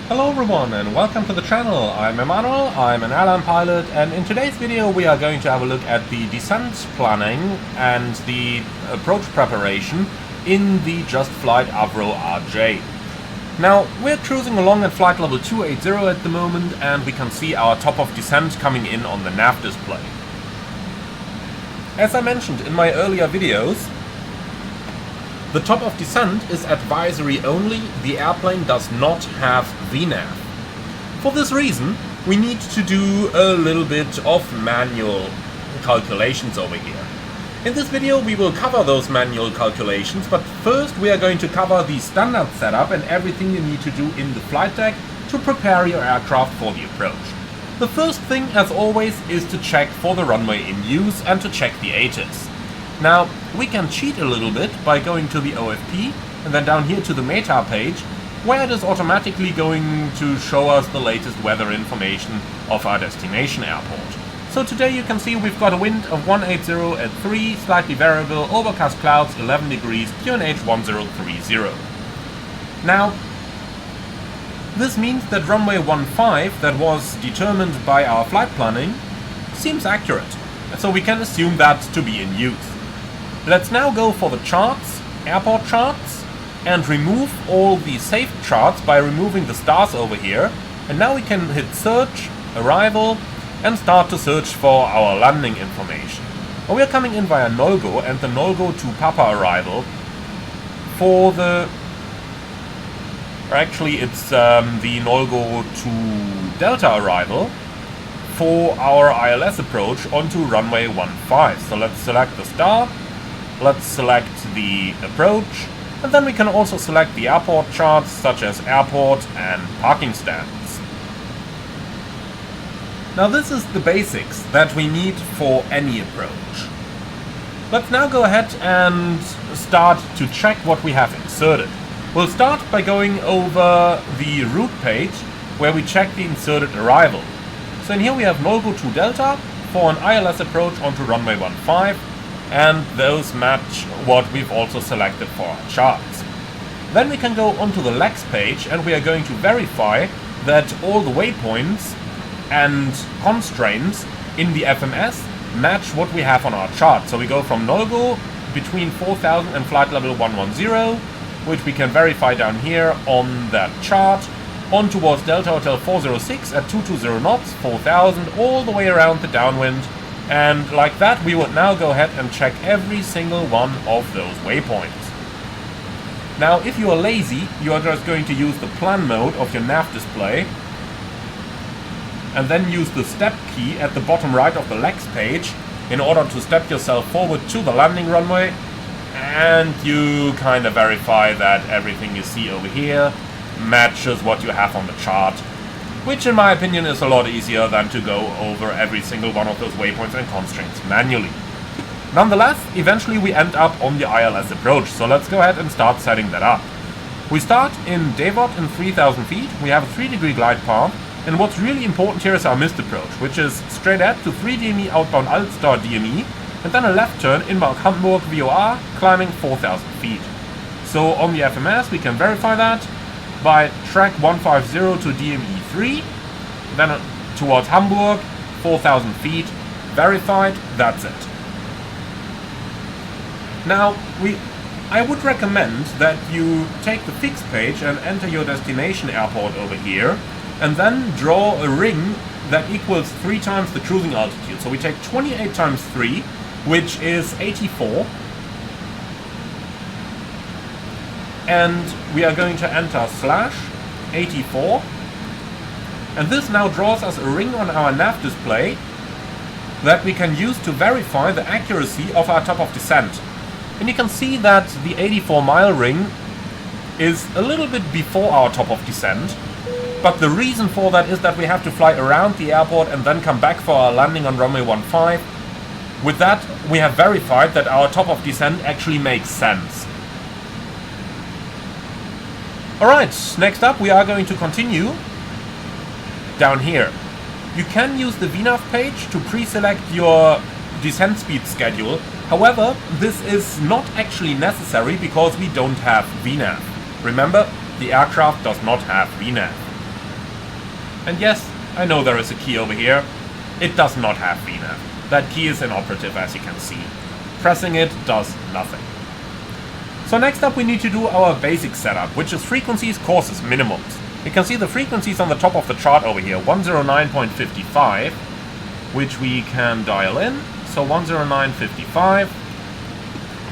Hello everyone and welcome to the channel. I'm Emmanuel, I'm an airline pilot, and in today's video we are going to have a look at the descent planning and the approach preparation in the JustFlight Avro RJ. Now, we're cruising along at flight level 280 at the moment, and we can see our top of descent coming in on the nav display. As I mentioned in my earlier videos, the top of descent is advisory only. The airplane does not have VNAV. For this reason, we need to do a little bit of manual calculations over here. In this video we will cover those manual calculations, but first we are going to cover the standard setup and everything you need to do in the flight deck to prepare your aircraft for the approach. The first thing, as always, is to check for the runway in use and to check the ATIS. Now, we can cheat a little bit by going to the OFP and then down here to the meta page, where it is automatically going to show us the latest weather information of our destination airport. So today you can see we've got a wind of 180 at 3, slightly variable, overcast clouds, 11 degrees, QNH 1030. Now, this means that runway 15 that was determined by our flight planning seems accurate, so we can assume that to be in use. Let's now go for the charts, airport charts, and remove all the saved charts by removing the stars over here. And now we can hit search, arrival, and start to search for our landing information. Well, we are coming in via Nolgo, and the Nolgo to Papa arrival for the... Actually, it's the Nolgo to Delta arrival for our ILS approach onto runway 15. So let's select the star. Let's select the approach, and then we can also select the airport charts such as airport and parking stands. Now this is the basics that we need for any approach. Let's now go ahead and start to check what we have inserted. We'll start by going over the route page where we check the inserted arrival. So in here we have Nolgo to Delta for an ILS approach onto runway 15. And those match what we've also selected for our charts. Then we can go onto the legs page and we are going to verify that all the waypoints and constraints in the FMS match what we have on our chart. So we go from Nolgo between 4000 and flight level 110, which we can verify down here on that chart, on towards Delta Hotel 406 at 220 knots, 4000, all the way around the downwind. And like that, we would now go ahead and check every single one of those waypoints. Now, if you are lazy, you are just going to use the plan mode of your nav display and then use the step key at the bottom right of the legs page in order to step yourself forward to the landing runway, and you kind of verify that everything you see over here matches what you have on the chart. Which in my opinion is a lot easier than to go over every single one of those waypoints and constraints manually. Nonetheless, eventually we end up on the ILS approach, so let's go ahead and start setting that up. We start in Devot in 3000 feet, we have a 3-degree glide path, and what's really important here is our missed approach, which is straight ahead to 3 DME outbound Alstar DME, and then a left turn inbound Hamburg VOR, climbing 4000 feet. So on the FMS we can verify that by track 150 to DME3, then towards Hamburg, 4000 feet, verified, that's it. Now, I would recommend that you take the fix page and enter your destination airport over here, and then draw a ring that equals 3 times the cruising altitude. So we take 28 times 3, which is 84. And we are going to enter /84, and this now draws us a ring on our nav display that we can use to verify the accuracy of our top of descent. And you can see that the 84-mile ring is a little bit before our top of descent, but the reason for that is that we have to fly around the airport and then come back for our landing on runway 15. With that, we have verified that our top of descent actually makes sense. Alright, next up we are going to continue down here. You can use the VNAV page to pre-select your descent speed schedule. However, this is not actually necessary because we don't have VNAV. Remember, the aircraft does not have VNAV. And yes, I know there is a key over here. It does not have VNAV. That key is inoperative, as you can see. Pressing it does nothing. So next up we need to do our basic setup, which is frequencies, courses, minimums. You can see the frequencies on the top of the chart over here, 109.55, which we can dial in. So 109.55.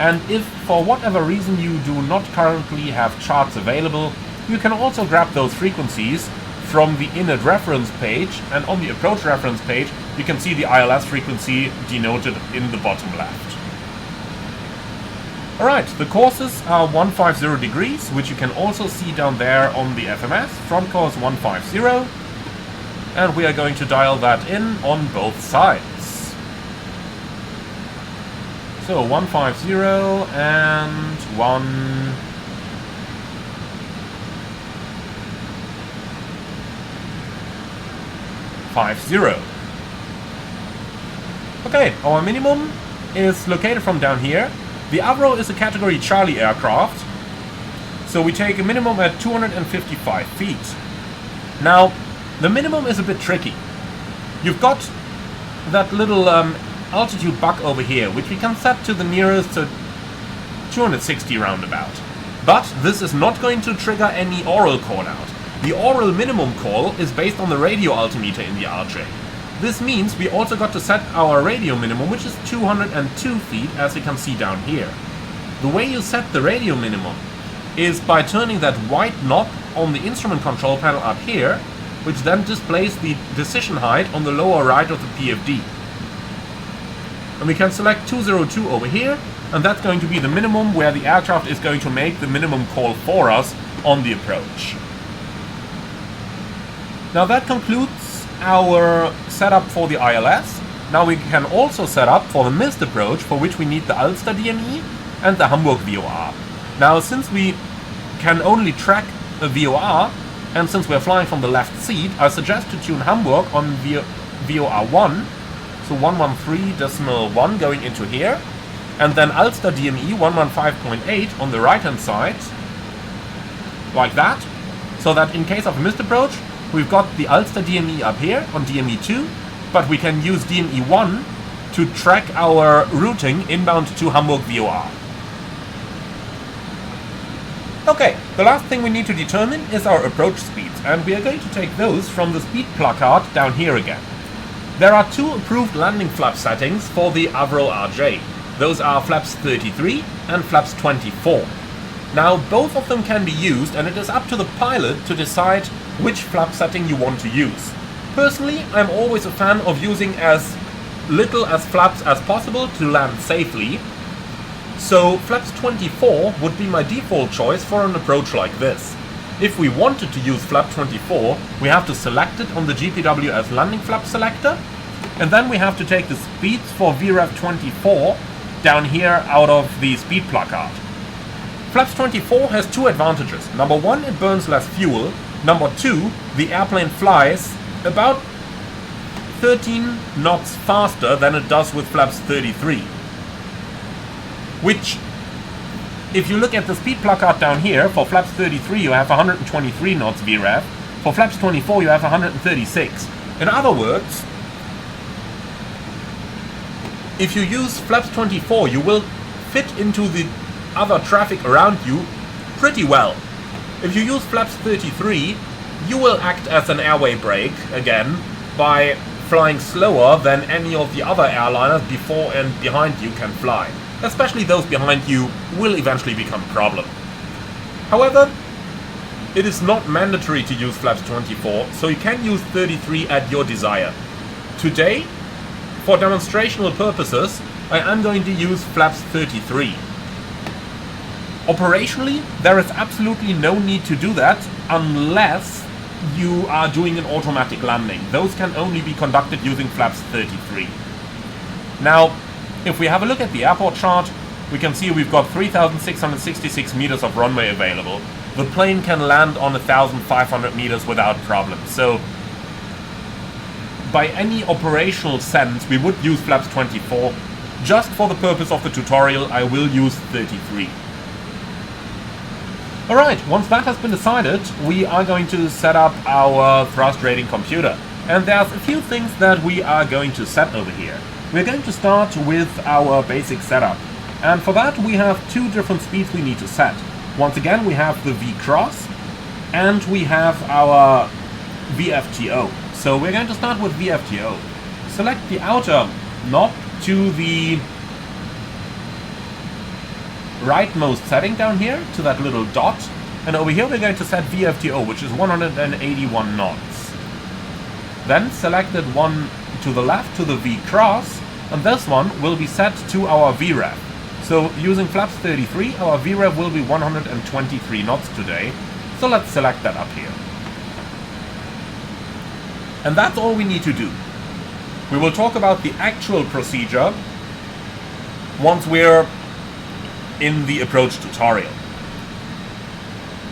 And if for whatever reason you do not currently have charts available, you can also grab those frequencies from the init reference page, and on the approach reference page you can see the ILS frequency denoted in the bottom left. Alright, the courses are 150 degrees, which you can also see down there on the FMS, front course 150, and we are going to dial that in on both sides. So 150 and 150. Okay, our minimum is located from down here. The Avro is a category Charlie aircraft, so we take a minimum at 255 feet. Now, the minimum is a bit tricky. You've got that little altitude buck over here, which we can set to the nearest 260 roundabout. But this is not going to trigger any oral call out. The oral minimum call is based on the radio altimeter in the RJ. This means we also got to set our radio minimum, which is 202 feet, as you can see down here. The way you set the radio minimum is by turning that white knob on the instrument control panel up here, which then displays the decision height on the lower right of the PFD. And we can select 202 over here, and that's going to be the minimum where the aircraft is going to make the minimum call for us on the approach. Now that concludes our setup for the ILS. Now we can also set up for the missed approach, for which we need the Ulster DME and the Hamburg VOR. Now since we can only track a VOR, and since we're flying from the left seat, I suggest to tune Hamburg on VOR 1, so 113.1 going into here, and then Ulster DME 115.8 on the right hand side, like that, so that in case of a missed approach, we've got the Ulster DME up here on DME 2, but we can use DME 1 to track our routing inbound to Hamburg VOR. Okay, the last thing we need to determine is our approach speeds, and we are going to take those from the speed placard down here again. There are two approved landing flap settings for the Avro RJ. Those are flaps 33 and flaps 24. Now both of them can be used, and it is up to the pilot to decide which flap setting you want to use. Personally, I'm always a fan of using as little as flaps as possible to land safely, so flaps 24 would be my default choice for an approach like this. If we wanted to use flap 24, we have to select it on the GPWS landing flap selector, and then we have to take the speeds for VREV 24 down here out of the speed placard. Flaps 24 has two advantages. Number one, it burns less fuel. Number two, the airplane flies about 13 knots faster than it does with flaps 33. Which, if you look at the speed placard down here, for flaps 33 you have 123 knots VREV. For flaps 24 you have 136. In other words, if you use flaps 24 you will fit into the other traffic around you pretty well. If you use flaps 33, you will act as an airway brake again by flying slower than any of the other airliners before and behind you can fly. Especially those behind you will eventually become a problem. However, it is not mandatory to use flaps 24, so you can use 33 at your desire. Today, for demonstrational purposes, I am going to use flaps 33. Operationally, there is absolutely no need to do that unless you are doing an automatic landing. Those can only be conducted using flaps 33. Now, if we have a look at the airport chart, we can see we've got 3,666 meters of runway available. The plane can land on 1,500 meters without problem. So, by any operational sense, we would use flaps 24. Just for the purpose of the tutorial, I will use 33. Alright, once that has been decided, we are going to set up our thrust rating computer. And there's a few things that we are going to set over here. We're going to start with our basic setup. And for that we have two different speeds we need to set. Once again we have the V-cross and we have our VFTO. So we're going to start with VFTO. Select the outer knob to the rightmost setting down here, to that little dot. And over here we're going to set VFTO, which is 181 knots. Then select that one to the left to the V-cross, and this one will be set to our VREV. So using flaps 33, our VREV will be 123 knots today. So let's select that up here. And that's all we need to do. We will talk about the actual procedure once we're in the approach tutorial.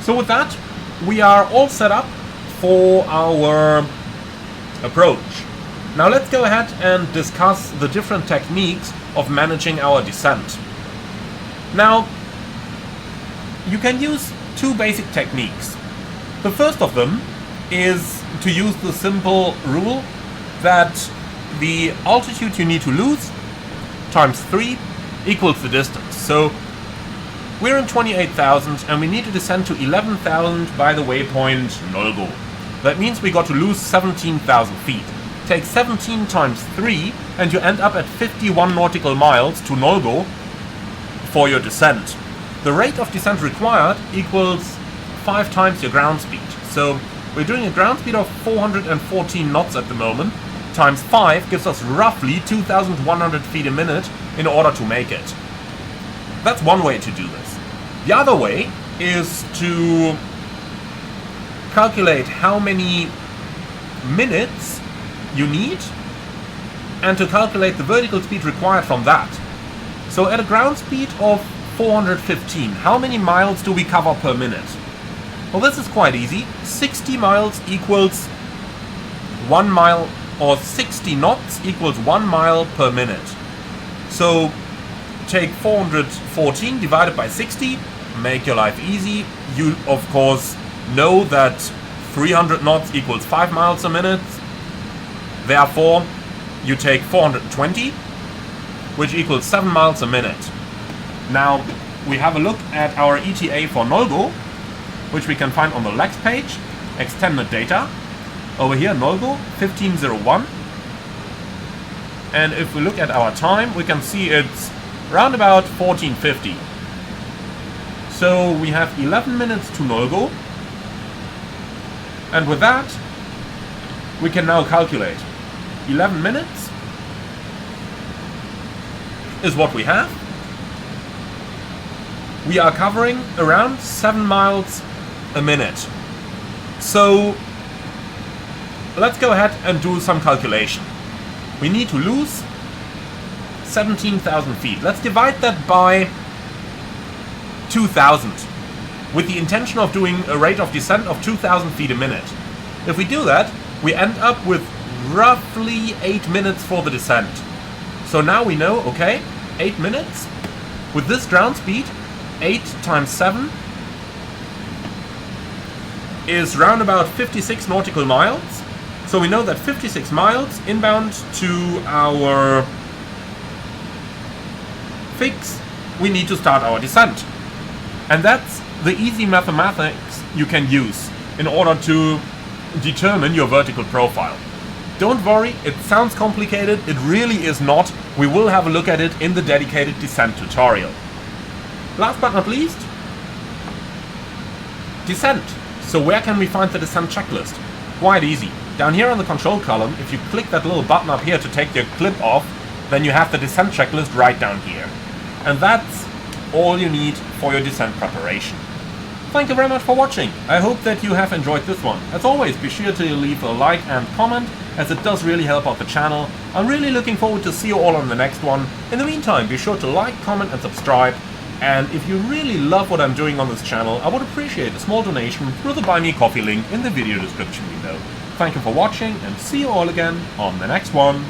So with that, we are all set up for our approach. Now let's go ahead and discuss the different techniques of managing our descent. Now, you can use two basic techniques. The first of them is to use the simple rule that the altitude you need to lose times 3 equals the distance. So we're in 28,000 and we need to descend to 11,000 by the waypoint Nolgo. That means we got to lose 17,000 feet. Take 17 times 3 and you end up at 51 nautical miles to Nolgo for your descent. The rate of descent required equals 5 times your ground speed. So we're doing a ground speed of 414 knots at the moment. Times 5 gives us roughly 2,100 feet a minute in order to make it. That's one way to do this. The other way is to calculate how many minutes you need and to calculate the vertical speed required from that. So at a ground speed of 415, how many miles do we cover per minute? Well, this is quite easy. 60 miles equals 1 mile, or 60 knots equals 1 mile per minute. So take 414 divided by 60, make your life easy. You, of course, know that 300 knots equals 5 miles a minute. Therefore, you take 420, which equals 7 miles a minute. Now, we have a look at our ETA for Nolgo, which we can find on the Lex page, extended data. Over here, Nolgo, 1501. And if we look at our time, we can see it's round about 1450. So we have 11 minutes to Nolgo. And with that, we can now calculate. 11 minutes is what we have. We are covering around 7 miles a minute. So let's go ahead and do some calculation. We need to lose 17,000 feet. Let's divide that by 2,000 with the intention of doing a rate of descent of 2,000 feet a minute. If we do that, we end up with roughly 8 minutes for the descent. So now we know, okay, 8 minutes. With this ground speed, 8 times 7 is round about 56 nautical miles. So we know that 56 miles inbound to our fix, we need to start our descent. And that's the easy mathematics you can use in order to determine your vertical profile. Don't worry, it sounds complicated, it really is not. We will have a look at it in the dedicated descent tutorial. Last but not least, descent. So where can we find the descent checklist? Quite easy. Down here on the control column, if you click that little button up here to take your clip off, then you have the descent checklist right down here. And that's all you need for your descent preparation. Thank you very much for watching. I hope that you have enjoyed this one. As always, be sure to leave a like and comment, as it does really help out the channel. I'm really looking forward to see you all on the next one. In the meantime, be sure to like, comment and subscribe. And if you really love what I'm doing on this channel, I would appreciate a small donation through the Buy Me Coffee link in the video description below. Thank you for watching and see you all again on the next one.